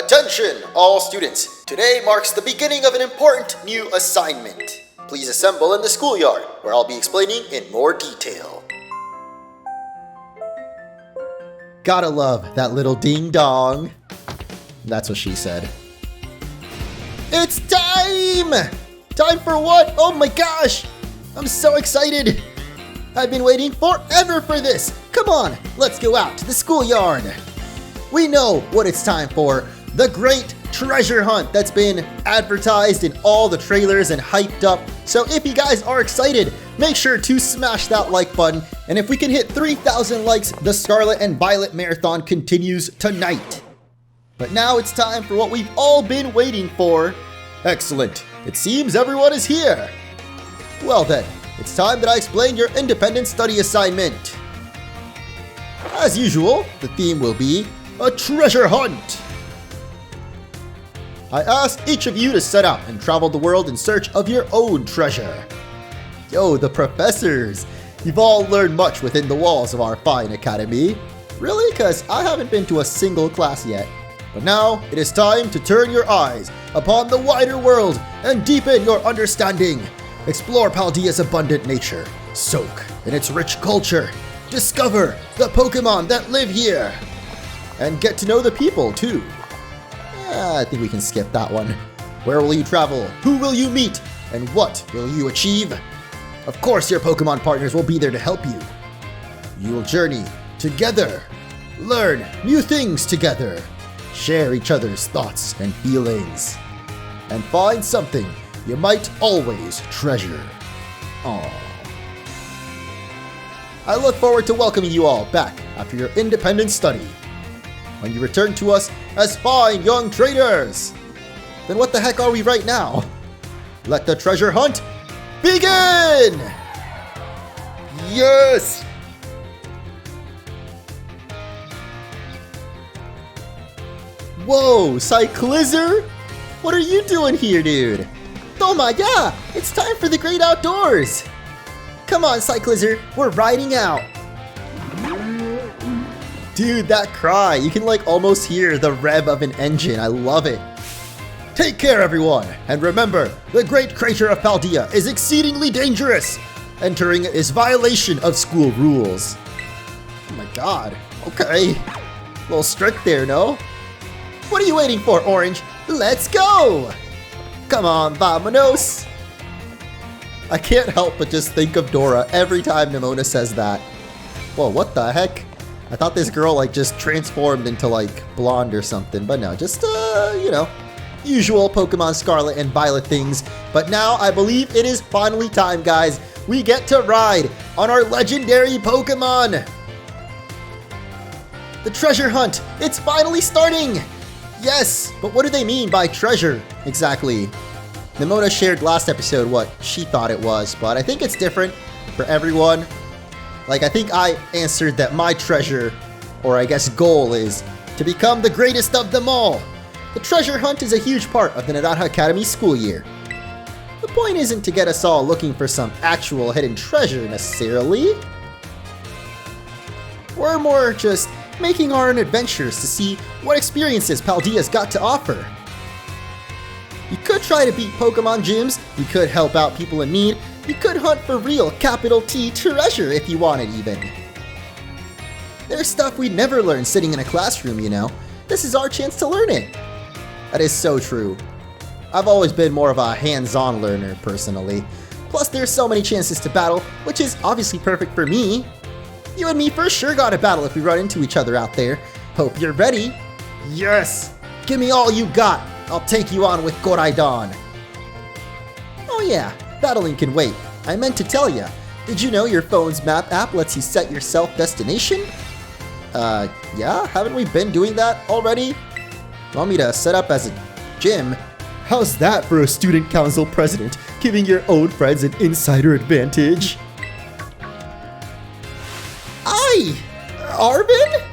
Attention, all students! Today marks the beginning of an important new assignment. Please assemble in the schoolyard, where I'll be explaining in more detail. Gotta love that little ding-dong. That's what she said. It's time! Time for what? Oh my gosh! I'm so excited! I've been waiting forever for this! Come on, let's go out to the schoolyard! We know what it's time for. The great treasure hunt that's been advertised in all the trailers and hyped up. So if you guys are excited, make sure to smash that like button. And if we can hit 3,000 likes, the Scarlet and Violet Marathon continues tonight. But now it's time for what we've all been waiting for. Excellent. It seems everyone is here. Well then, it's time that I explain your independent study assignment. As usual, the theme will be a treasure hunt. I asked each of you to set out and travel the world in search of your own treasure. Yo, the professors! You've all learned much within the walls of our fine academy. Really? Because I haven't been to a single class yet. But now, it is time to turn your eyes upon the wider world and deepen your understanding. Explore Paldea's abundant nature, soak in its rich culture, discover the Pokémon that live here, and get to know the people too. I think we can skip that one. Where will you travel? Who will you meet? And what will you achieve? Of course your Pokemon partners will be there to help you. You will journey together, learn new things together, share each other's thoughts and feelings, and find something you might always treasure. Aww. I look forward to welcoming you all back after your independent study, when you return to us as fine young traders. Then what the heck are we right now? Let the treasure hunt begin! Yes! Whoa, Cyclizzer? What are you doing here, dude? Oh my god, it's time for the great outdoors! Come on, Cyclizzer, we're riding out! Dude, that cry, you can like almost hear the rev of an engine. I love it. Take care, everyone, and remember, the Great Crater of Paldea is exceedingly dangerous. Entering is violation of school rules. Oh my god, okay. A little strict there, no? What are you waiting for, Orange? Let's go! Come on, vamonos! I can't help but just think of Dora every time Nimona says that. Whoa, what the heck? I thought this girl like just transformed into like blonde or something, but no, just you know, usual Pokemon Scarlet and Violet things. But now I believe it is finally time, guys. We get to ride on our legendary Pokemon. The treasure hunt, it's finally starting. Yes, but what do they mean by treasure exactly? Nimona shared last episode what she thought it was, but I think it's different for everyone. Like, I think I answered that my treasure, or I guess goal, is to become the greatest of them all. The treasure hunt is a huge part of the Naranja Academy school year. The point isn't to get us all looking for some actual hidden treasure necessarily. We're more just making our own adventures to see what experiences Paldea's got to offer. You could try to beat Pokemon gyms, you could help out people in need, you could hunt for real capital T treasure if you wanted even. There's stuff we'd never learn sitting in a classroom, you know. This is our chance to learn it. That is so true. I've always been more of a hands-on learner personally. Plus there's so many chances to battle, which is obviously perfect for me. You and me for sure got to battle if we run into each other out there. Hope you're ready. Yes! Give me all you got. I'll take you on with Koraidon. Oh yeah, battling can wait. I meant to tell ya. Did you know your phone's map app lets you set your self-destination? Yeah? Haven't we been doing that already? Want me to set up as a gym? How's that for a student council president, giving your own friends an insider advantage? Arvin?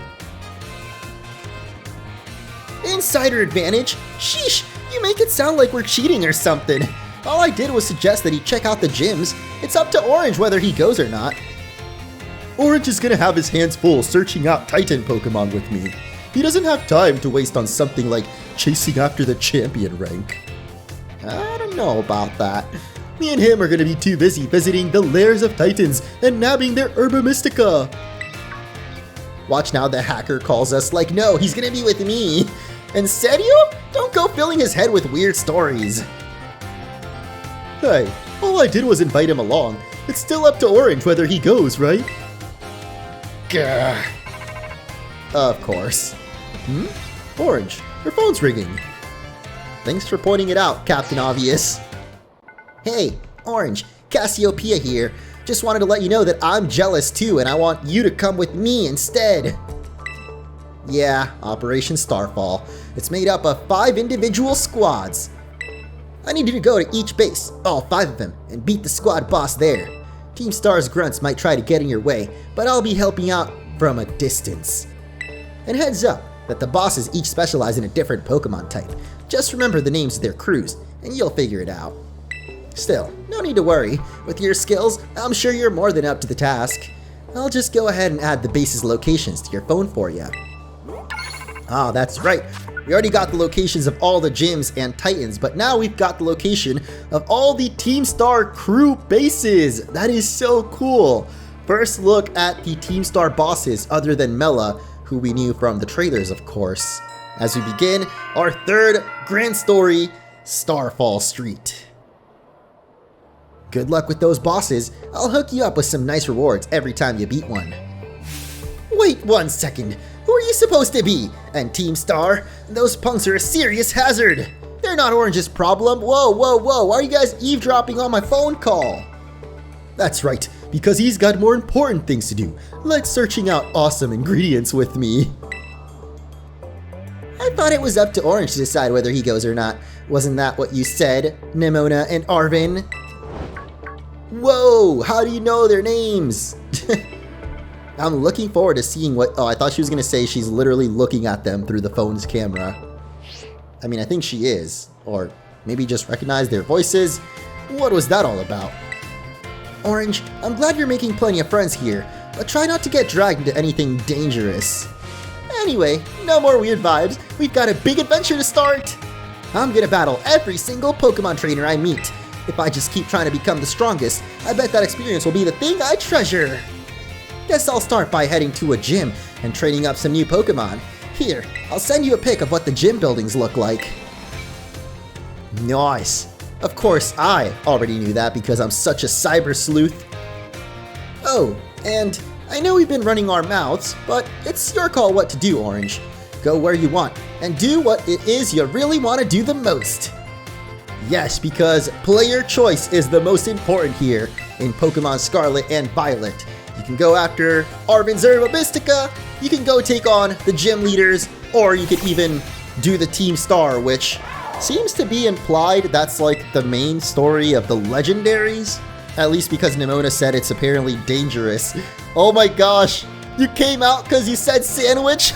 Insider advantage? Sheesh, you make it sound like we're cheating or something. All I did was suggest that he check out the gyms. It's up to Orange whether he goes or not. Orange is gonna have his hands full searching out Titan Pokemon with me. He doesn't have time to waste on something like chasing after the champion rank. I don't know about that. Me and him are gonna be too busy visiting the lairs of titans and nabbing their herba mystica. Watch now, the hacker calls us like, no, he's gonna be with me. En serio? Don't go filling his head with weird stories. Hey, all I did was invite him along. It's still up to Orange whether he goes, right? Gah. Of course. Orange, your phone's ringing. Thanks for pointing it out, Captain Obvious. Hey, Orange, Cassiopeia here. Just wanted to let you know that I'm jealous too, and I want you to come with me instead. Yeah, Operation Starfall. It's made up of 5 individual squads. I need you to go to each base, all 5 of them, and beat the squad boss there. Team Star's grunts might try to get in your way, but I'll be helping out from a distance. And heads up that the bosses each specialize in a different Pokemon type. Just remember the names of their crews, and you'll figure it out. Still, no need to worry. With your skills, I'm sure you're more than up to the task. I'll just go ahead and add the base's locations to your phone for you. Ah, that's right. We already got the locations of all the gyms and titans, but now we've got the location of all the Team Star crew bases. That is so cool. First look at the Team Star bosses other than Mela, who we knew from the trailers, of course. As we begin our third grand story, Starfall Street. Good luck with those bosses. I'll hook you up with some nice rewards every time you beat one. Wait 1 second. Who are you supposed to be? And Team Star? Those punks are a serious hazard. They're not Orange's problem. Whoa, whoa, whoa. Why are you guys eavesdropping on my phone call? That's right, because he's got more important things to do, like searching out awesome ingredients with me. I thought it was up to Orange to decide whether he goes or not. Wasn't that what you said, Nimona and Arvin? Whoa, how do you know their names? I'm looking forward to seeing what... Oh, I thought she was going to say she's literally looking at them through the phone's camera. I mean, I think she is. Or maybe just recognize their voices. What was that all about? Orange, I'm glad you're making plenty of friends here, but try not to get dragged into anything dangerous. Anyway, no more weird vibes. We've got a big adventure to start. I'm going to battle every single Pokemon trainer I meet. If I just keep trying to become the strongest, I bet that experience will be the thing I treasure. Guess I'll start by heading to a gym and training up some new Pokemon. Here, I'll send you a pic of what the gym buildings look like. Nice. Of course, I already knew that because I'm such a cyber sleuth. Oh, and I know we've been running our mouths, but it's your call what to do, Orange. Go where you want and do what it is you really want to do the most. Yes, because player choice is the most important here in Pokemon Scarlet and Violet. You can go after Arvin's Herba Mystica, you can go take on the gym leaders, or you could even do the Team Star, which seems to be implied that's like the main story of the legendaries. At least because Nimona said it's apparently dangerous. Oh my gosh, you came out because you said sandwich?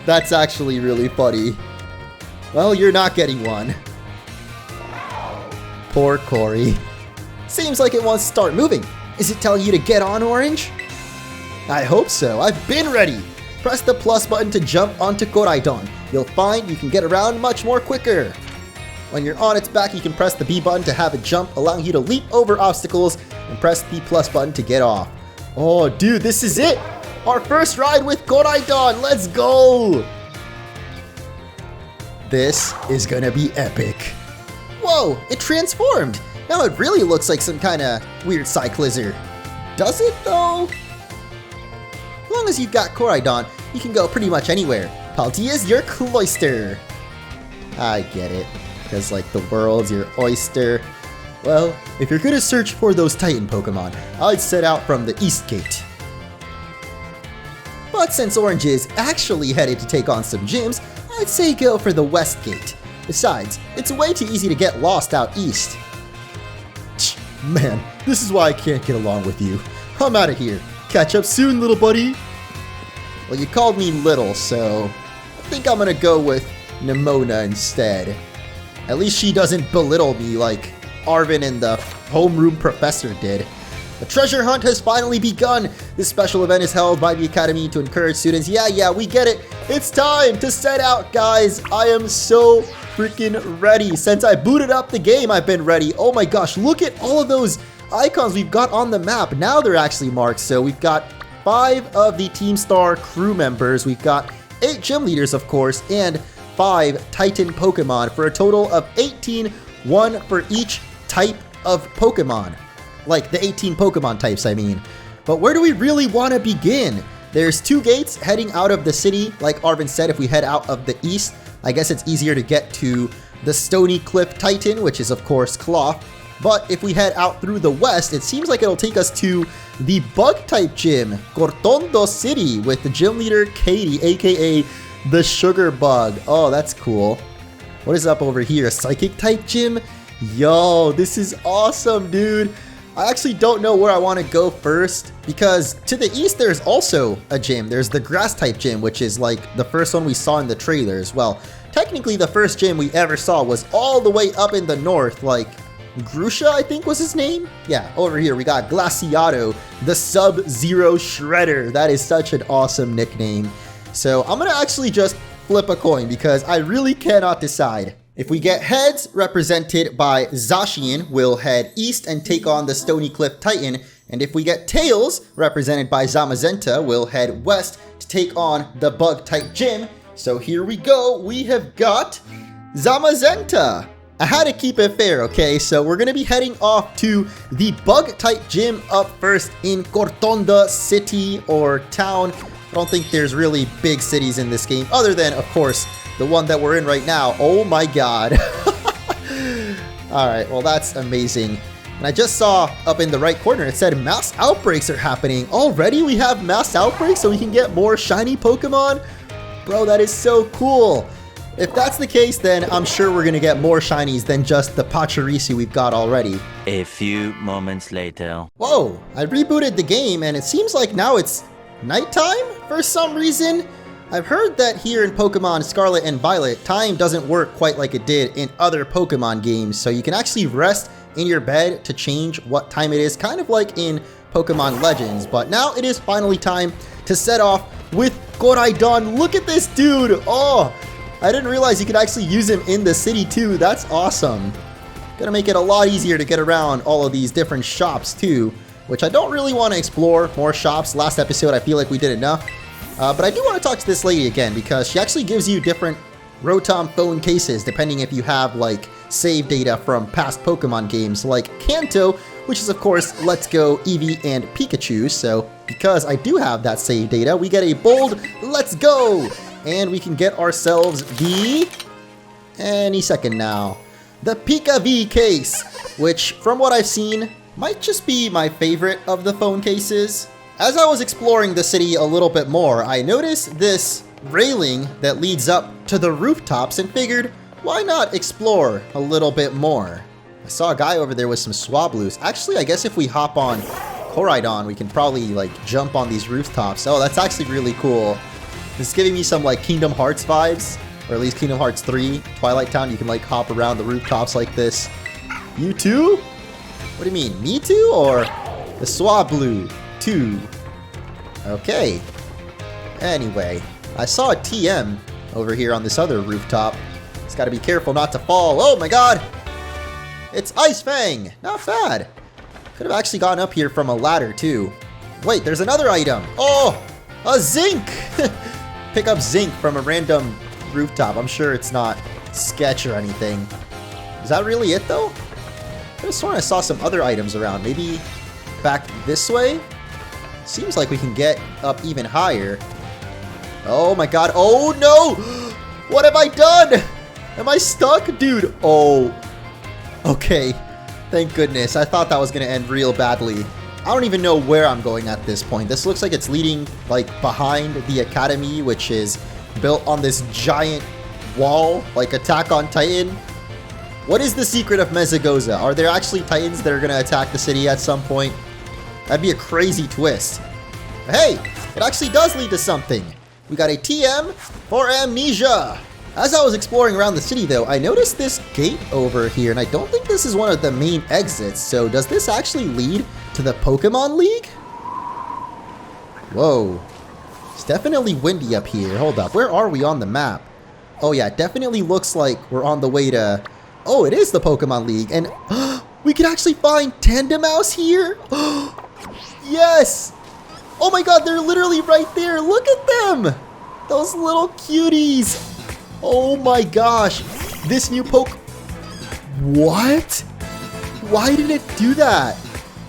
That's actually really funny. Well, you're not getting one. Poor Corey. Seems like it wants to start moving. Is it telling you to get on, Orange? I hope so. I've been ready. Press the plus button to jump onto Koraidon. You'll find you can get around much more quicker. When you're on its back, you can press the B button to have it jump, allowing you to leap over obstacles, and press the plus button to get off. Oh, dude, this is it! Our first ride with Koraidon! Let's go! This is gonna be epic. Whoa, it transformed! Now it really looks like some kind of weird Cyclizzer. Does it, though? As long as you've got Koraidon, you can go pretty much anywhere. Paldea's your cloister. I get it, because like the world's your oyster. Well, if you're gonna search for those Titan Pokemon, I'd set out from the East Gate. But since Orange is actually headed to take on some gyms, I'd say go for the West Gate. Besides, it's way too easy to get lost out east. Man, this is why I can't get along with you. I'm out of here. Catch up soon, little buddy. Well, you called me little, so I think I'm gonna go with Nimona instead. At least she doesn't belittle me like Arvin and the homeroom professor did. The treasure hunt has finally begun. This special event is held by the Academy to encourage students. Yeah, we get it. It's time to set out, guys. I am so freaking ready. Since I booted up the game, I've been ready. Oh my gosh, look at all of those icons we've got on the map. Now they're actually marked. So we've got 5 of the Team Star crew members. We've got 8 gym leaders, of course, and 5 Titan Pokemon for a total of 18, 1 for each type of Pokemon. Like the 18 Pokemon types, I mean. But where do we really want to begin? There's 2 gates heading out of the city. Like Arvin said, if we head out of the east, I guess it's easier to get to the Stony Cliff Titan, which is of course Cloth. But if we head out through the west, it seems like it'll take us to the Bug-type gym, Cortondo City, with the gym leader Katie, aka the Sugar Bug. Oh, that's cool. What is up over here? A Psychic-type gym? Yo, this is awesome, dude. I actually don't know where I want to go first, because to the east there's also a gym. There's the Grass-type gym, which is like the first one we saw in the trailers. Well, technically the first gym we ever saw was all the way up in the north, like Grusha, I think was his name? Yeah, over here we got Glaciato, the Sub-Zero Shredder. That is such an awesome nickname. So I'm gonna actually just flip a coin because I really cannot decide. If we get heads, represented by Zacian, we'll head east and take on the Stony Cliff Titan. And if we get tails, represented by Zamazenta, we'll head west to take on the Bug-type gym. So here we go, we have got Zamazenta. I had to keep it fair, okay? So we're going to be heading off to the Bug-type gym up first in Cortonda City or town. I don't think there's really big cities in this game, other than, of course, the one that we're in right now. Oh my god. Alright, well that's amazing. And I just saw up in the right corner, it said mass outbreaks are happening. Already we have mass outbreaks so we can get more shiny Pokemon? Bro, that is so cool. If that's the case, then I'm sure we're gonna get more shinies than just the Pachirisu we've got already. A few moments later. Whoa, I rebooted the game and it seems like now it's nighttime for some reason. I've heard that here in Pokemon Scarlet and Violet, time doesn't work quite like it did in other Pokemon games, so you can actually rest in your bed to change what time it is, kind of like in Pokemon Legends. But now it is finally time to set off with Koraidon. Look at this dude! Oh! I didn't realize you could actually use him in the city too. That's awesome. Gonna make it a lot easier to get around all of these different shops too, which I don't really want to explore more shops. Last episode I feel like we did enough. But I do want to talk to this lady again because she actually gives you different Rotom phone cases depending if you have like save data from past Pokemon games like Kanto, which is of course Let's Go, Eevee, and Pikachu. So because I do have that save data, we get a bold Let's Go! And we can get ourselves the, any second now, the Pika V case, which from what I've seen, might just be my favorite of the phone cases. As I was exploring the city a little bit more, I noticed this railing that leads up to the rooftops and figured, why not explore a little bit more? I saw a guy over there with some Swablues. Actually, I guess if we hop on Koraidon, we can probably like jump on these rooftops. Oh, that's actually really cool. This is giving me some like Kingdom Hearts vibes, or at least Kingdom Hearts 3, Twilight Town. You can like hop around the rooftops like this. You too? What do you mean, me too, or the Swablu 2? Okay. Anyway, I saw a TM over here on this other rooftop. Just gotta be careful not to fall. Oh my god! It's Ice Fang! Not bad. Could have actually gone up here from a ladder too. Wait, there's another item. Oh! A Zinc! Pick up Zinc from a random rooftop. I'm sure it's not sketch or anything. Is that really it though? I could have sworn I saw some other items around. Maybe back this way? Seems like we can get up even higher. Oh my god. Oh no! What have I done? Am I stuck? Dude. Oh. Okay. Thank goodness. I thought that was going to end real badly. I don't even know where I'm going at this point. This looks like it's leading like behind the academy, which is built on this giant wall, like Attack on Titan. What is the secret of Mesagoza? Are there actually Titans that are going to attack the city at some point? That'd be a crazy twist. But hey, it actually does lead to something. We got a TM for Amnesia. As I was exploring around the city though, I noticed this gate over here, and I don't think this is one of the main exits. So does this actually lead to the Pokemon League? Whoa. It's definitely windy up here. Hold up. Where are we on the map? Oh yeah, it definitely looks like we're on the way to... Oh, it is the Pokemon League. And we can actually find Tandemaus here? Yes! Oh my god, they're literally right there. Look at them! Those little cuties. Oh my gosh. This new What? Why did it do that?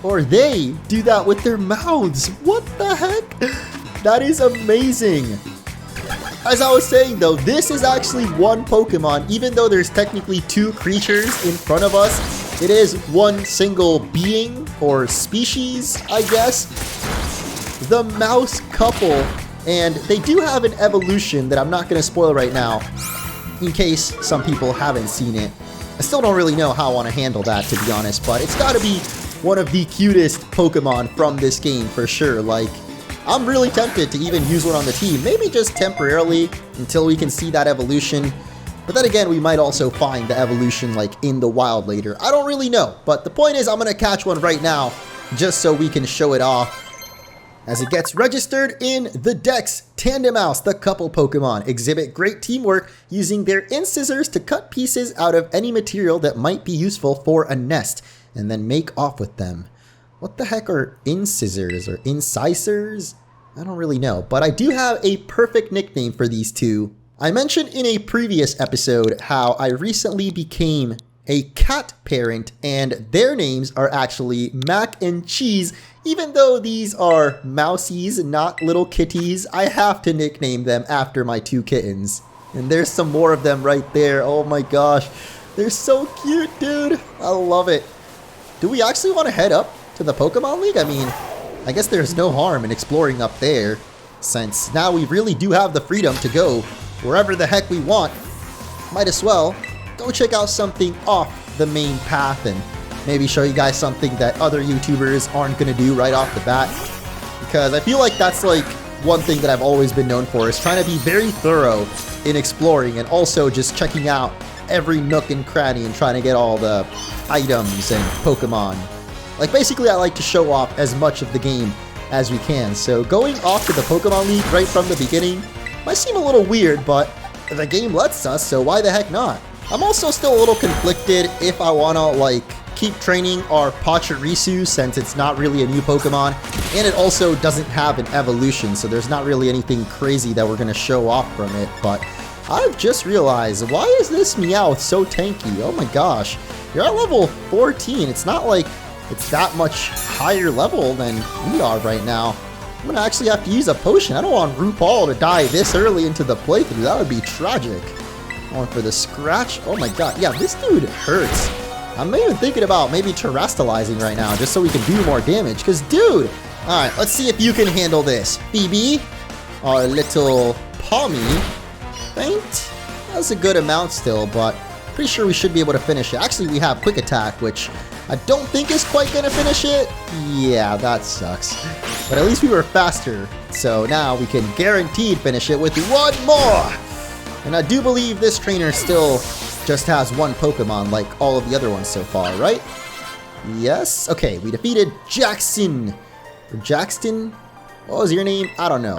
Or they do that with their mouths. What the heck? That is amazing. As I was saying though, this is actually one Pokemon. Even though there's technically two creatures in front of us, it is one single being or species, I guess. The mouse couple. And they do have an evolution that I'm not going to spoil right now, in case some people haven't seen it. I still don't really know how I want to handle that, to be honest, but it's got to be one of the cutest Pokemon from this game for sure. Like, I'm really tempted to even use one on the team, maybe just temporarily until we can see that evolution. But then again, we might also find the evolution like in the wild later. I don't really know, but the point is I'm going to catch one right now just so we can show it off. As it gets registered in the Dex, Tandemaus, the couple Pokemon, exhibit great teamwork using their incisors to cut pieces out of any material that might be useful for a nest, and then make off with them. What the heck are incisors or incisors? I don't really know, but I do have a perfect nickname for these two. I mentioned in a previous episode how I recently became a cat parent, and their names are actually Mac and Cheese. Even though these are mousies, not little kitties, I have to nickname them after my two kittens. And there's some more of them right there. Oh my gosh. They're so cute, dude. I love it. Do we actually want to head up to the Pokemon League? I mean, I guess there's no harm in exploring up there, since now we really do have the freedom to go wherever the heck we want. Might as well go check out something off the main path and maybe show you guys something that other YouTubers aren't going to do right off the bat. Because I feel like that's like one thing that I've always been known for, is trying to be very thorough in exploring and also just checking out every nook and cranny and trying to get all the items and Pokemon. Like basically I like to show off as much of the game as we can. So going off to the Pokemon League right from the beginning might seem a little weird, but the game lets us, so why the heck not? I'm also still a little conflicted if I want to like keep training our Pachirisu, since it's not really a new Pokemon, and it also doesn't have an evolution, so there's not really anything crazy that we're going to show off from it. But I've just realized, why is this Meowth so tanky? Oh my gosh, you're at level 14. It's not like it's that much higher level than we are right now. I'm going to actually have to use a potion. I don't want RuPaul to die this early into the playthrough. That would be tragic. Going for the scratch. Oh my god, yeah, this dude hurts. I'm even thinking about maybe terastallizing right now, just so we can do more damage, because dude! Alright, let's see if you can handle this. BB, our little Palmy. Faint? That's a good amount still, but pretty sure we should be able to finish it. Actually, we have Quick Attack, which I don't think is quite going to finish it. Yeah, that sucks. But at least we were faster, so now we can guaranteed finish it with one more! And I do believe this trainer still just has one Pokemon like all of the other ones so far, right? Yes? Okay, we defeated Jackson. Or Jackson? What was your name? I don't know.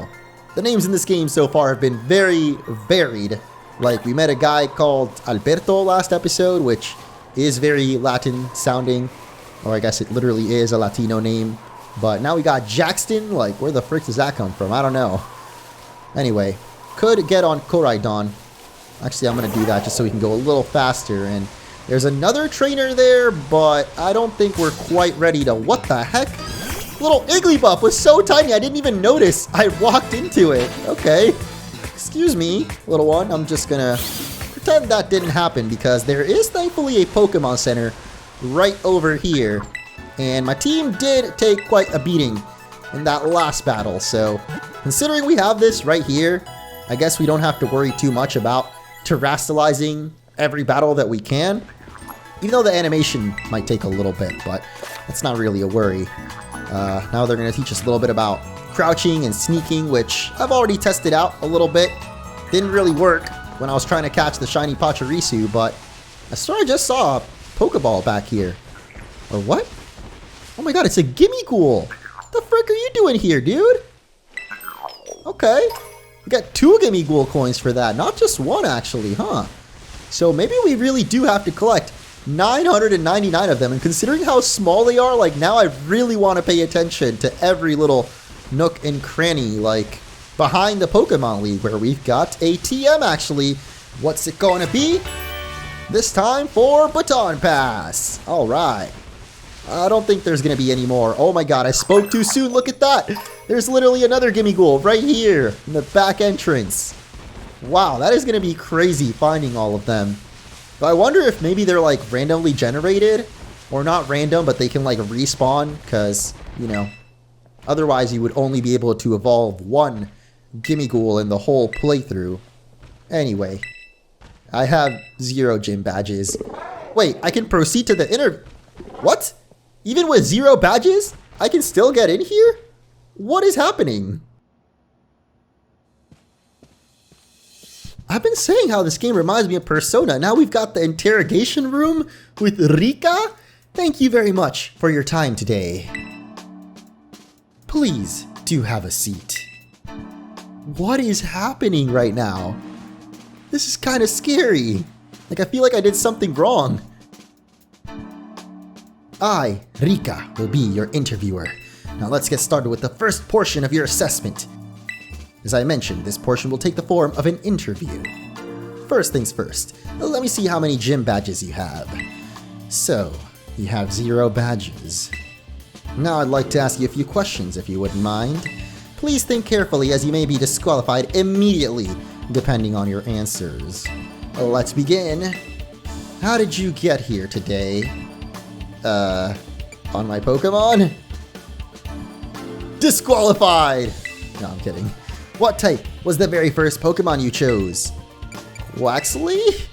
The names in this game so far have been very varied. Like, we met a guy called Alberto last episode, which is very Latin sounding. Or I guess it literally is a Latino name. But now we got Jackson. Like, where the frick does that come from? I don't know. Anyway, could get on Koraidon. Actually, I'm going to do that just so we can go a little faster. And there's another trainer there, but I don't think we're quite ready to... What the heck? Little Igglybuff was so tiny, I didn't even notice. I walked into it. Okay. Excuse me, little one. I'm just going to pretend that didn't happen, because there is thankfully a Pokemon Center right over here. And my team did take quite a beating in that last battle. So, considering we have this right here, I guess we don't have to worry too much about terastallizing every battle that we can. Even though the animation might take a little bit, but that's not really a worry. Now they're going to teach us a little bit about crouching and sneaking, which I've already tested out a little bit. Didn't really work when I was trying to catch the shiny Pachirisu, but I sort of just saw a Pokeball back here. Or what? Oh my god, it's a gimme ghoul. What the frick are you doing here, dude? Okay. We got 2 gimme ghoul coins for that. Not just 1, actually, huh? So maybe we really do have to collect 999 of them. And considering how small they are, like, now I really want to pay attention to every little nook and cranny, like, behind the Pokemon League, where we've got a TM, actually. What's it going to be? This time for Baton Pass. All right. I don't think there's going to be any more. Oh my god, I spoke too soon. Look at that. There's literally another gimme ghoul right here in the back entrance. Wow, that is going to be crazy finding all of them. But I wonder if maybe they're like randomly generated, or not random, but they can like respawn, because, you know, otherwise you would only be able to evolve 1 gimme ghoul in the whole playthrough. Anyway, I have 0 gym badges. Wait, I can proceed to the inner... What? Even with 0 badges, I can still get in here? What is happening? I've been saying how this game reminds me of Persona. Now we've got the interrogation room with Rika. Thank you very much for your time today. Please do have a seat. What is happening right now? This is kind of scary. Like, I feel like I did something wrong. I, Rika, will be your interviewer. Now let's get started with the first portion of your assessment. As I mentioned, this portion will take the form of an interview. First things first, let me see how many gym badges you have. So, you have 0 badges. Now I'd like to ask you a few questions if you wouldn't mind. Please think carefully, as you may be disqualified immediately, depending on your answers. Let's begin. How did you get here today? On my Pokemon? Disqualified! No, I'm kidding. What type was the very first Pokemon you chose? Waxley?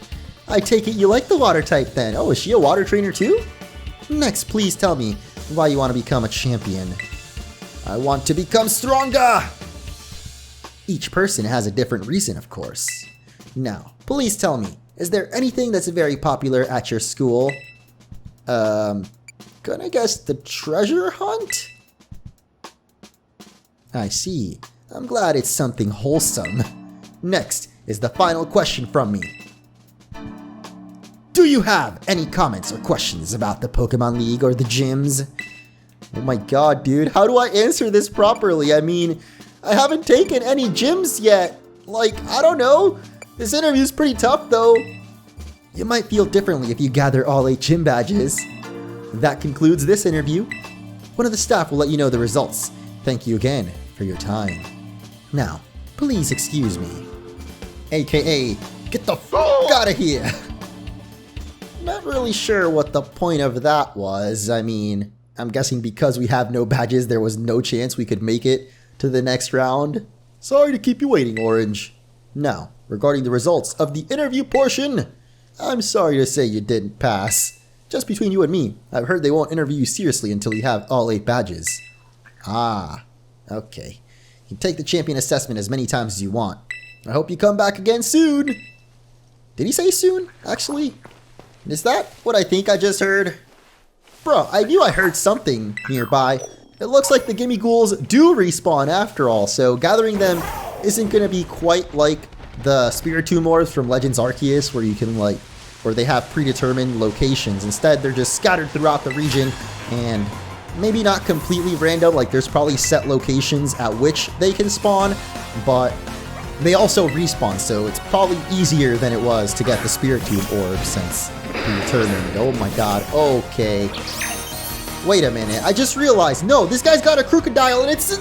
I take it you like the water type then. Oh, is she a water trainer too? Next, please tell me why you want to become a champion. I want to become stronger! Each person has a different reason, of course. Now, please tell me, is there anything that's very popular at your school? Gonna guess the treasure hunt? I see. I'm glad it's something wholesome. Next is the final question from me. Do you have any comments or questions about the Pokemon League or the gyms? Oh my god, dude, how do I answer this properly? I mean, I haven't taken any gyms yet. Like, I don't know. This interview's pretty tough, though. You might feel differently if you gather all 8 gym badges. That concludes this interview. One of the staff will let you know the results. Thank you again for your time. Now, please excuse me. AKA, get the f*** out of here! Not really sure what the point of that was. I mean, I'm guessing because we have no badges, there was no chance we could make it to the next round. Sorry to keep you waiting, Orange. Now, regarding the results of the interview portion, I'm sorry to say you didn't pass. Just between you and me, I've heard they won't interview you seriously until you have all 8 badges. Ah, okay. You can take the champion assessment as many times as you want. I hope you come back again soon. Did he say soon, actually? Is that what I think I just heard? Bro, I knew I heard something nearby. It looks like the gimme ghouls do respawn after all, so gathering them isn't going to be quite like the Spiritomors from Legends Arceus, where you can like, where they have predetermined locations. Instead, they're just scattered throughout the region, and maybe not completely random, like there's probably set locations at which they can spawn, but they also respawn, so it's probably easier than it was to get the Spiritomb orb since predetermined. Oh my god, okay. Wait a minute, I just realized, no, this guy's got a crocodile, and it's...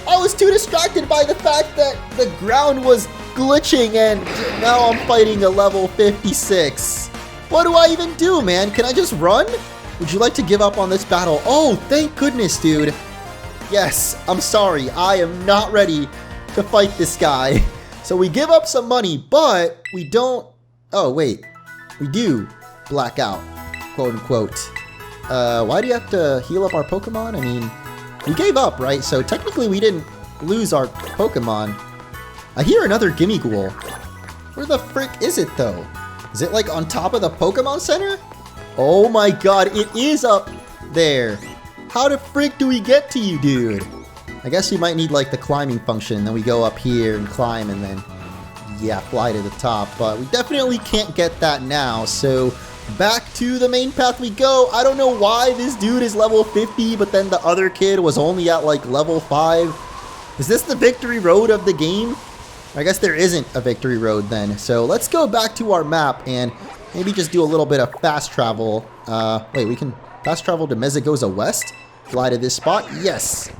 I was too distracted by the fact that the ground was glitching, and now I'm fighting a level 56. What do I even do, man? Can I just run? Would you like to give up on this battle? Oh, thank goodness, dude. Yes, I'm sorry. I am not ready to fight this guy. So we give up some money, but we don't... Oh, wait. We do black out, quote unquote. Why do you have to heal up our Pokemon? I mean, we gave up, right? So technically we didn't lose our Pokemon. I hear another gimme ghoul. Where the frick is it, though? Is it like on top of the Pokemon Center? Oh my god, it is up there. How the frick do we get to you, dude? I guess we might need like the climbing function, then we go up here and climb and then, yeah, fly to the top. But we definitely can't get that now, so back to the main path we go. I don't know why this dude is level 50, but then the other kid was only at like level 5. Is this the victory road of the game? I guess there isn't a victory road then. So let's go back to our map and maybe just do a little bit of fast travel. Wait, we can fast travel to Mezagoza West? Fly to this spot? Yes!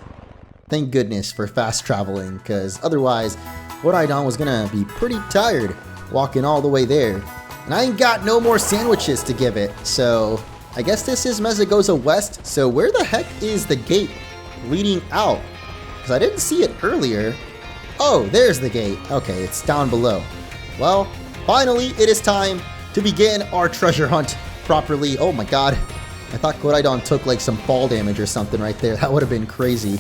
Thank goodness for fast traveling, because otherwise, Koraidon was gonna be pretty tired walking all the way there. And I ain't got no more sandwiches to give it, so I guess this is Mezagoza West. So where the heck is the gate leading out? Because I didn't see it earlier. Oh, there's the gate. Okay, it's down below. Well, finally, it is time to begin our treasure hunt properly. Oh my god. I thought Koraidon took like some fall damage or something right there. That would have been crazy.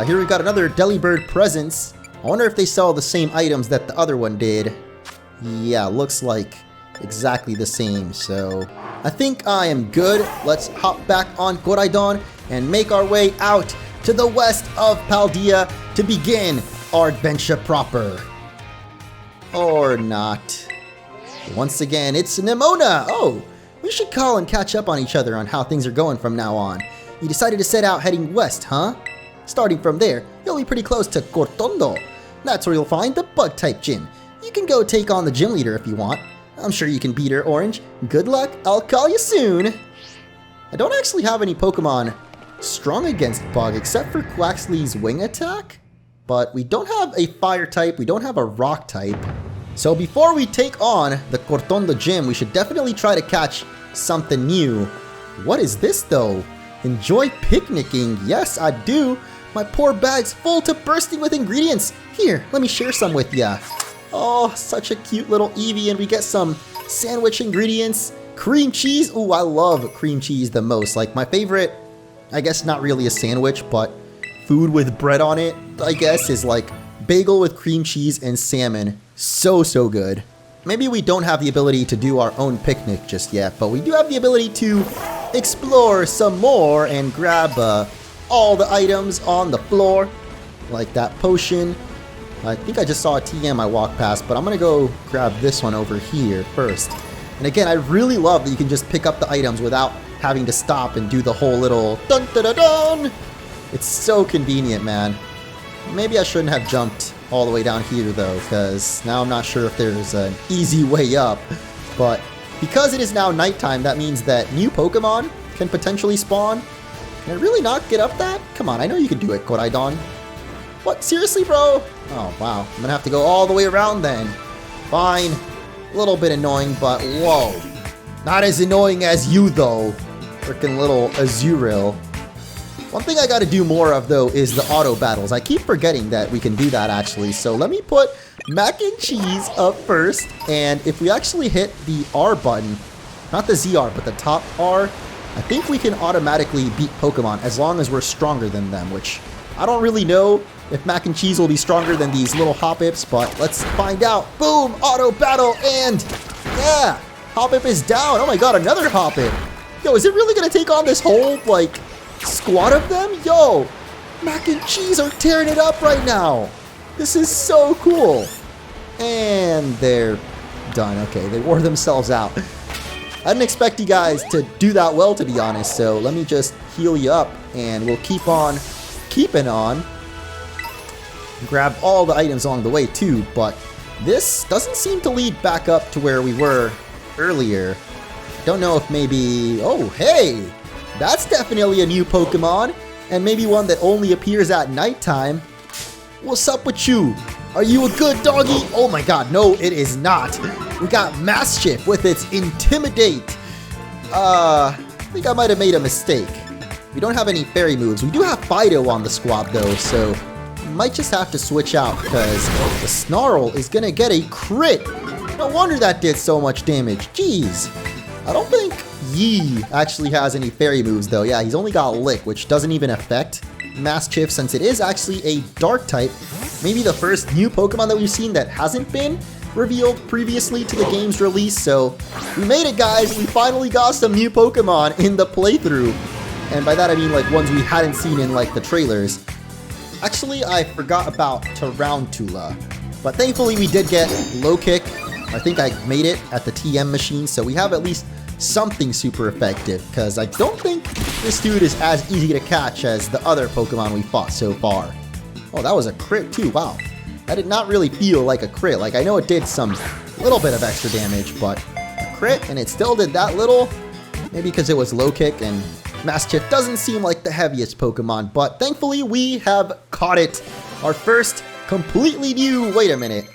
Here we've got another Delibird presence. I wonder if they sell the same items that the other one did. Yeah, looks like exactly the same, so I think I am good. Let's hop back on Koraidon and make our way out to the west of Paldea to begin our adventure proper. Or not. Once again, it's Nimona. Oh, we should call and catch up on each other on how things are going from now on. You decided to set out heading west, huh? Starting from there, you'll be pretty close to Cortondo. That's where you'll find the bug-type gym. You can go take on the gym leader if you want. I'm sure you can beat her, Orange. Good luck, I'll call you soon. I don't actually have any Pokemon strong against Bug except for Quaxly's wing attack. But we don't have a fire type, we don't have a rock type. So before we take on the Cortondo gym, we should definitely try to catch something new. What is this though? Enjoy picnicking. Yes, I do. My poor bag's full to bursting with ingredients. Here, let me share some with ya. Oh, such a cute little Eevee, and we get some sandwich ingredients. Cream cheese. Ooh, I love cream cheese the most. Like my favorite, I guess not really a sandwich, but food with bread on it, I guess, is like bagel with cream cheese and salmon. So good. Maybe we don't have the ability to do our own picnic just yet, but we do have the ability to explore some more and grab all the items on the floor, like that potion. I think I just saw a TM I walked past, but I'm gonna go grab this one over here first. And again, I really love that you can just pick up the items without having to stop and do the whole little dun dun dun dun. It's so convenient, man. Maybe I shouldn't have jumped all the way down here though, because now I'm not sure if there's an easy way up. But because it is now nighttime, that means that new Pokemon can potentially spawn. Can I really not get up that? Come on, I know you can do it, Koraidon. What? Seriously, bro? Oh, wow. I'm gonna have to go all the way around then. Fine. A little bit annoying, but whoa. Not as annoying as you, though. Freaking little Azurill. One thing I gotta do more of, though, is the auto battles. I keep forgetting that we can do that, actually. So let me put mac and cheese up first. And if we actually hit the R button, not the ZR, but the top R, I think we can automatically beat Pokemon as long as we're stronger than them, which I don't really know if mac and cheese will be stronger than these little Hoppips, but let's find out. Boom! Auto battle, and yeah! Hoppip is down. Oh my god, another Hoppip. Yo, is it really gonna take on this whole, like, squad of them? Yo! Mac and cheese are tearing it up right now. This is so cool. And they're done. Okay, they wore themselves out. I didn't expect you guys to do that well, to be honest, so let me just heal you up, and we'll keep on keeping on. Grab all the items along the way too, but this doesn't seem to lead back up to where we were earlier. Don't know if maybe... Oh, hey! That's definitely a new Pokemon, and maybe one that only appears at nighttime. What's up with you? Are you a good doggy? Oh my god, no, it is not. We got Mastiff with its Intimidate. I think I might have made a mistake. We don't have any fairy moves. We do have Fido on the squad though, so might just have to switch out because the Snarl is gonna get a crit. No wonder that did so much damage. Jeez. I don't think Yi actually has any fairy moves though. Yeah, he's only got Lick, which doesn't even affect Mastiff since it is actually a dark type. Maybe the first new Pokemon that we've seen that hasn't been revealed previously to the game's release. So we made it, guys. We finally got some new Pokemon in the playthrough. And by that I mean like ones we hadn't seen in like the trailers. Actually, I forgot about Tarantula. But thankfully we did get low kick. I think I made it at the TM machine, so we have at least something super effective, because I don't think this dude is as easy to catch as the other Pokemon we fought so far. Oh, that was a crit too, wow. That did not really feel like a crit. Like, I know it did some little bit of extra damage, but a crit and it still did that little? Maybe because it was low kick, and Mastiff doesn't seem like the heaviest Pokemon, but thankfully we have caught it. Our first completely new, wait a minute.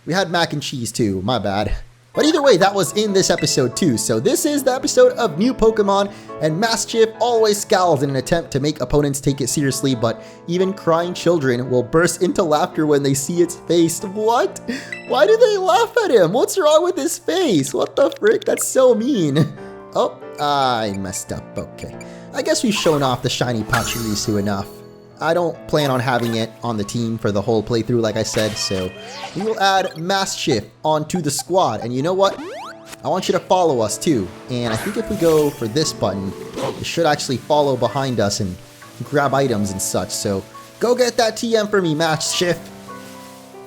We had mac and cheese too, my bad. But either way, that was in this episode too. So this is the episode of new Pokemon, and Mastiff always scowls in an attempt to make opponents take it seriously, but even crying children will burst into laughter when they see its face. What? Why do they laugh at him? What's wrong with his face? What the frick? That's so mean. Oh, I messed up. Okay. I guess we've shown off the shiny Pachirisu enough. I don't plan on having it on the team for the whole playthrough, like I said, so we will add Mastiff onto the squad. And you know what? I want you to follow us too. And I think if we go for this button, it should actually follow behind us and grab items and such. So go get that TM for me, Mastiff.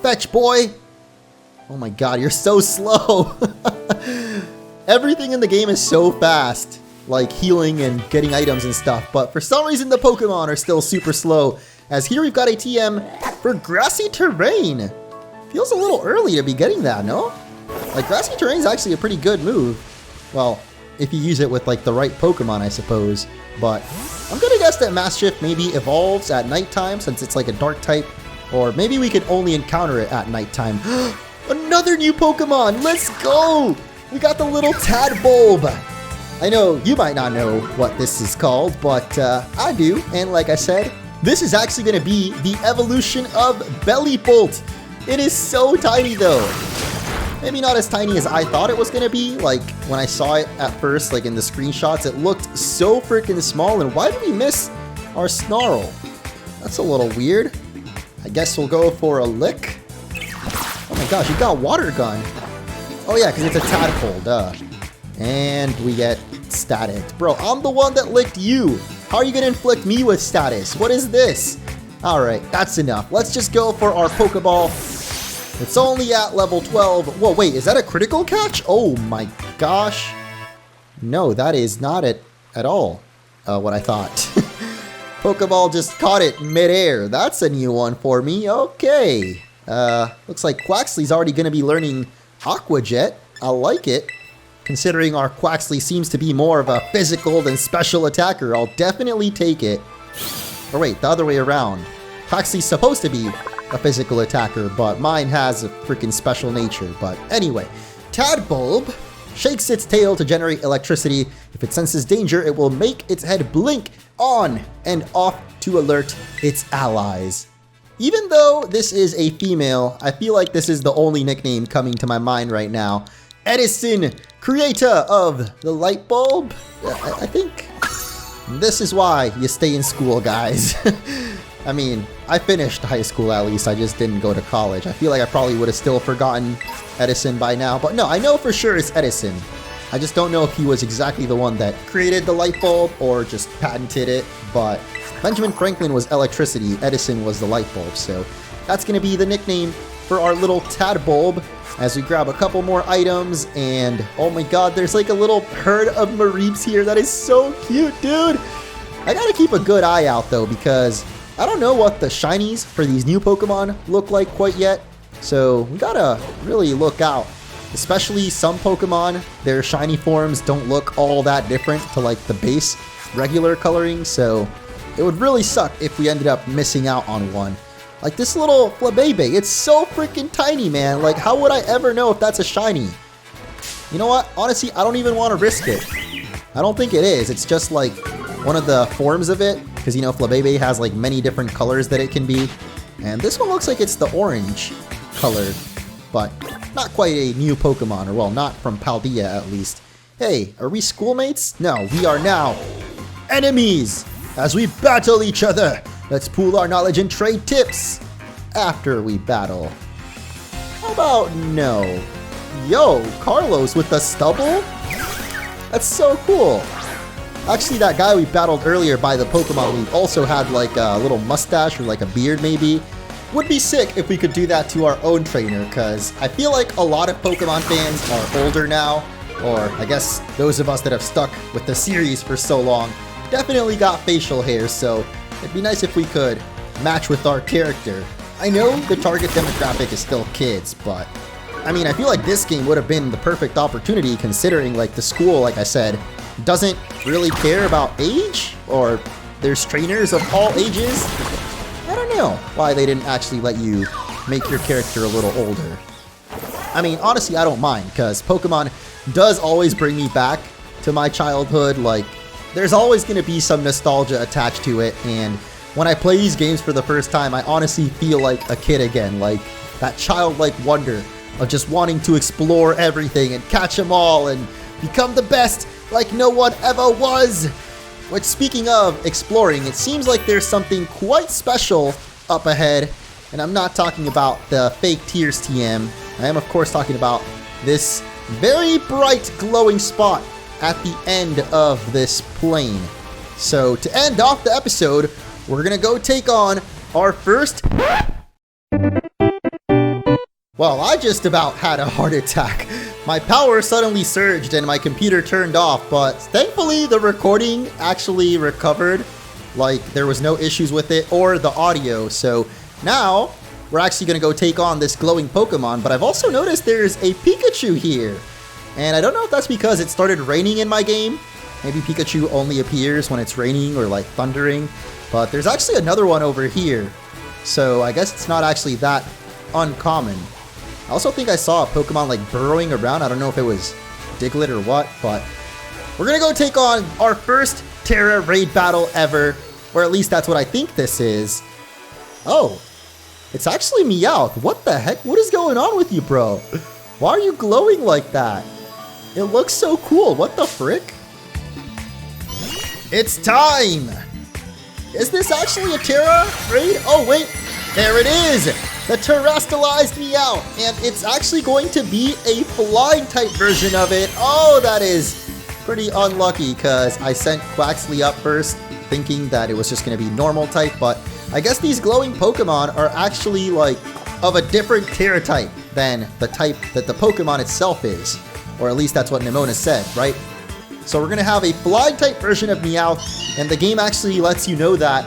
Fetch, boy. Oh my god, you're so slow. Everything in the game is so fast, like healing and getting items and stuff, but for some reason the Pokemon are still super slow, as here we've got a TM for Grassy Terrain. Feels a little early to be getting that, no? Like, Grassy Terrain is actually a pretty good move. Well, if you use it with like the right Pokemon, I suppose. But I'm gonna guess that Mastiff maybe evolves at nighttime, since it's like a dark type, or maybe we can only encounter it at nighttime. Another new Pokemon, let's go! We got the little Tadbulb. I know you might not know what this is called, but I do. And like I said, this is actually going to be the evolution of Bellibolt. It is so tiny though. Maybe not as tiny as I thought it was going to be. Like when I saw it at first, like in the screenshots, it looked so freaking small. And why did we miss our Snarl? That's a little weird. I guess we'll go for a lick. Oh my gosh, you got Water Gun. Oh yeah, because it's a tadpole, duh. And we get status. Bro, I'm the one that licked you. How are you going to inflict me with status? What is this? Alright, that's enough. Let's just go for our Pokeball. It's only at level 12. Whoa, wait, is that a critical catch? Oh my gosh. No, that is not it at all what I thought. Pokeball just caught it midair. That's a new one for me. Okay. Looks like Quaxly's already going to be learning Aqua Jet. I like it. Considering our Quaxly seems to be more of a physical than special attacker, I'll definitely take it. Or wait, the other way around. Quaxly's supposed to be a physical attacker, but mine has a freaking special nature. But anyway, Tadbulb shakes its tail to generate electricity. If it senses danger, it will make its head blink on and off to alert its allies. Even though this is a female, I feel like this is the only nickname coming to my mind right now. Edison, creator of the light bulb? I think this is why you stay in school, guys. I mean, I finished high school at least, I just didn't go to college. I feel like I probably would have still forgotten Edison by now, but no, I know for sure it's Edison. I just don't know if he was exactly the one that created the light bulb or just patented it, but Benjamin Franklin was electricity, Edison was the light bulb, so that's going to be the nickname for our little Tadbulb as we grab a couple more items. And oh my god, there's like a little herd of Mareeps here. That is so cute, dude. I gotta keep a good eye out though, because I don't know what the shinies for these new Pokemon look like quite yet, so we gotta really look out. Especially some Pokemon, their shiny forms don't look all that different to like the base regular coloring, so it would really suck if we ended up missing out on one. Like this little Flabébé, it's so freaking tiny, man. Like, how would I ever know if that's a shiny? You know what? Honestly, I don't even want to risk it. I don't think it is. It's just like one of the forms of it, because you know Flabébé has like many different colors that it can be. And this one looks like it's the orange colored, but not quite a new Pokemon, or well, not from Paldea at least. Hey, are we schoolmates? No, we are now enemies as we battle each other. Let's pool our knowledge and trade tips after we battle. How about no? Yo, Carlos with the stubble? That's so cool. Actually, that guy we battled earlier by the Pokemon League also had like a little mustache or like a beard maybe. Would be sick if we could do that to our own trainer, because I feel like a lot of Pokemon fans are older now, or I guess those of us that have stuck with the series for so long definitely got facial hair, so it'd be nice if we could match with our character. I know the target demographic is still kids, but I mean, I feel like this game would have been the perfect opportunity considering like the school, like I said, doesn't really care about age, or there's trainers of all ages. I don't know why they didn't actually let you make your character a little older. I mean, honestly, I don't mind, because Pokemon does always bring me back to my childhood. Like, there's always going to be some nostalgia attached to it, and when I play these games for the first time, I honestly feel like a kid again, like that childlike wonder of just wanting to explore everything and catch them all and become the best like no one ever was. Which, speaking of exploring, it seems like there's something quite special up ahead, and I'm not talking about the fake Tears TM. I am, of course, talking about this very bright glowing spot at the end of this plane. So, to end off the episode, we're gonna go take on our first... Well, I just about had a heart attack. My power suddenly surged and my computer turned off, but thankfully the recording actually recovered. Like, there was no issues with it or the audio. So now we're actually going to go take on this glowing Pokemon, but I've also noticed there's a Pikachu here. And I don't know if that's because it started raining in my game. Maybe Pikachu only appears when it's raining or like thundering, but there's actually another one over here. So I guess it's not actually that uncommon. I also think I saw a Pokemon like burrowing around. I don't know if it was Diglett or what, but we're gonna go take on our first Tera raid battle ever, or at least that's what I think this is. Oh, it's actually Meowth. What the heck? What is going on with you, bro? Why are you glowing like that? It looks so cool. What the frick? It's time! Is this actually a Tera raid? Oh, wait. There it is! The terrestrialized Meowth, and it's actually going to be a flying type version of it. Oh, that is pretty unlucky, because I sent Quaxley up first, thinking that it was just going to be normal type, but I guess these glowing Pokemon are actually, like, of a different Tera type than the type that the Pokemon itself is. Or at least that's what Nimona said, right? So we're going to have a flying type version of Meowth, and the game actually lets you know that,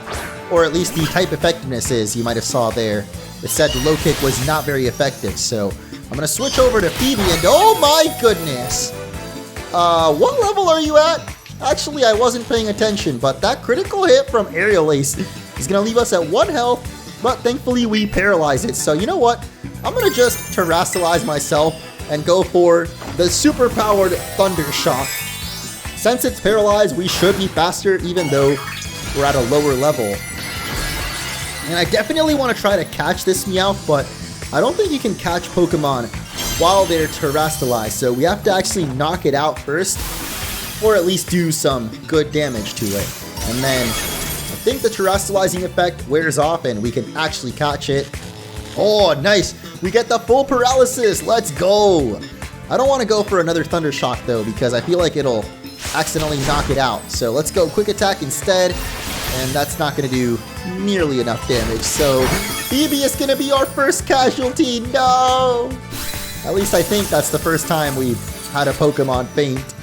or at least the type effectiveness is, you might have saw there. It said the low kick was not very effective, so I'm going to switch over to Phoebe, and oh my goodness! What level are you at? Actually, I wasn't paying attention, but that critical hit from Aerial Ace is going to leave us at 1 health, but thankfully we paralyze it. So you know what? I'm going to just terrestrialize myself and go for the super powered Thunder Shock. Since it's paralyzed, we should be faster even though we're at a lower level. And I definitely want to try to catch this Meowth, but I don't think you can catch Pokemon while they're terrestrialized, so we have to actually knock it out first, or at least do some good damage to it. And then I think the terrestrializing effect wears off and we can actually catch it. Oh, nice! We get the full paralysis! Let's go! I don't want to go for another Thunder Shock though, because I feel like it'll accidentally knock it out. So let's go Quick Attack instead, and that's not going to do nearly enough damage. So Phoebe is going to be our first casualty. No! At least I think that's the first time we've had a Pokemon faint.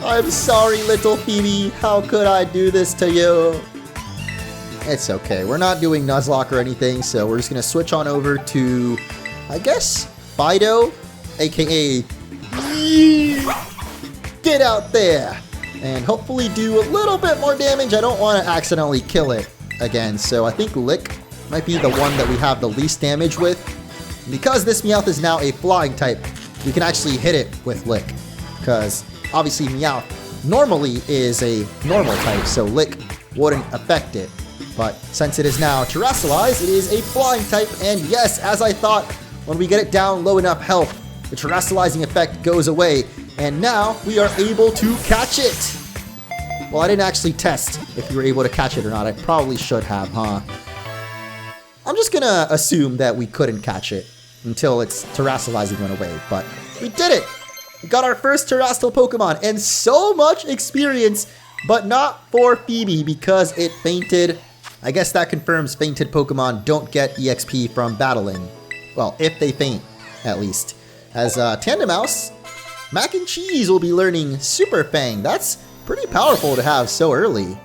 I'm sorry, little Phoebe. How could I do this to you? It's okay. We're not doing Nuzlocke or anything, so we're just going to switch on over to, I guess, Fido, aka get out there, and hopefully do a little bit more damage. I don't want to accidentally kill it again, so I think Lick might be the one that we have the least damage with. Because this Meowth is now a flying type, we can actually hit it with Lick, because obviously Meowth normally is a normal type, so Lick wouldn't affect it. But since it is now terrestrialized, it is a flying type, and yes, as I thought, when we get it down low enough health, the terrestrializing effect goes away, and now we are able to catch it. Well, I didn't actually test if we were able to catch it or not. I probably should have, huh? I'm just gonna assume that we couldn't catch it until its terrestrializing went away, but we did it! We got our first terrestrial Pokemon, and so much experience but not for Phoebe because it fainted. I guess that confirms fainted Pokemon don't get EXP from battling. Well, if they faint, at least. As Tandemaus, Mac and Cheese will be learning Super Fang. That's pretty powerful to have so early.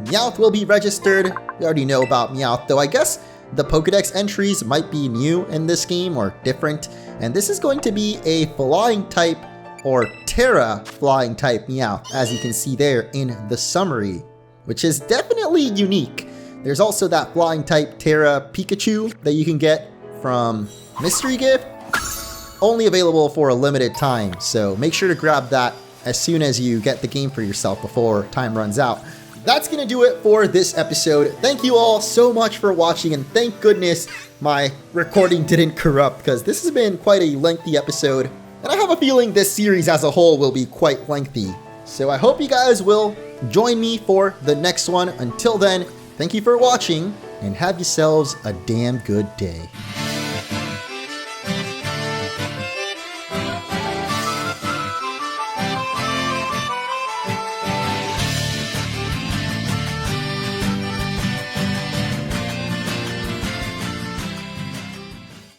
Meowth will be registered. We already know about Meowth, though I guess the Pokedex entries might be new in this game or different. And this is going to be a flying type or Tera flying type Meowth, as you can see there in the summary, which is definitely unique. There's also that flying type Tera Pikachu that you can get from Mystery Gift, only available for a limited time, so make sure to grab that as soon as you get the game for yourself before time runs out. That's gonna do it for this episode. Thank you all so much for watching, and thank goodness my recording didn't corrupt, because this has been quite a lengthy episode, and I have a feeling this series as a whole will be quite lengthy. So I hope you guys will join me for the next one. Until then, thank you for watching, and have yourselves a damn good day.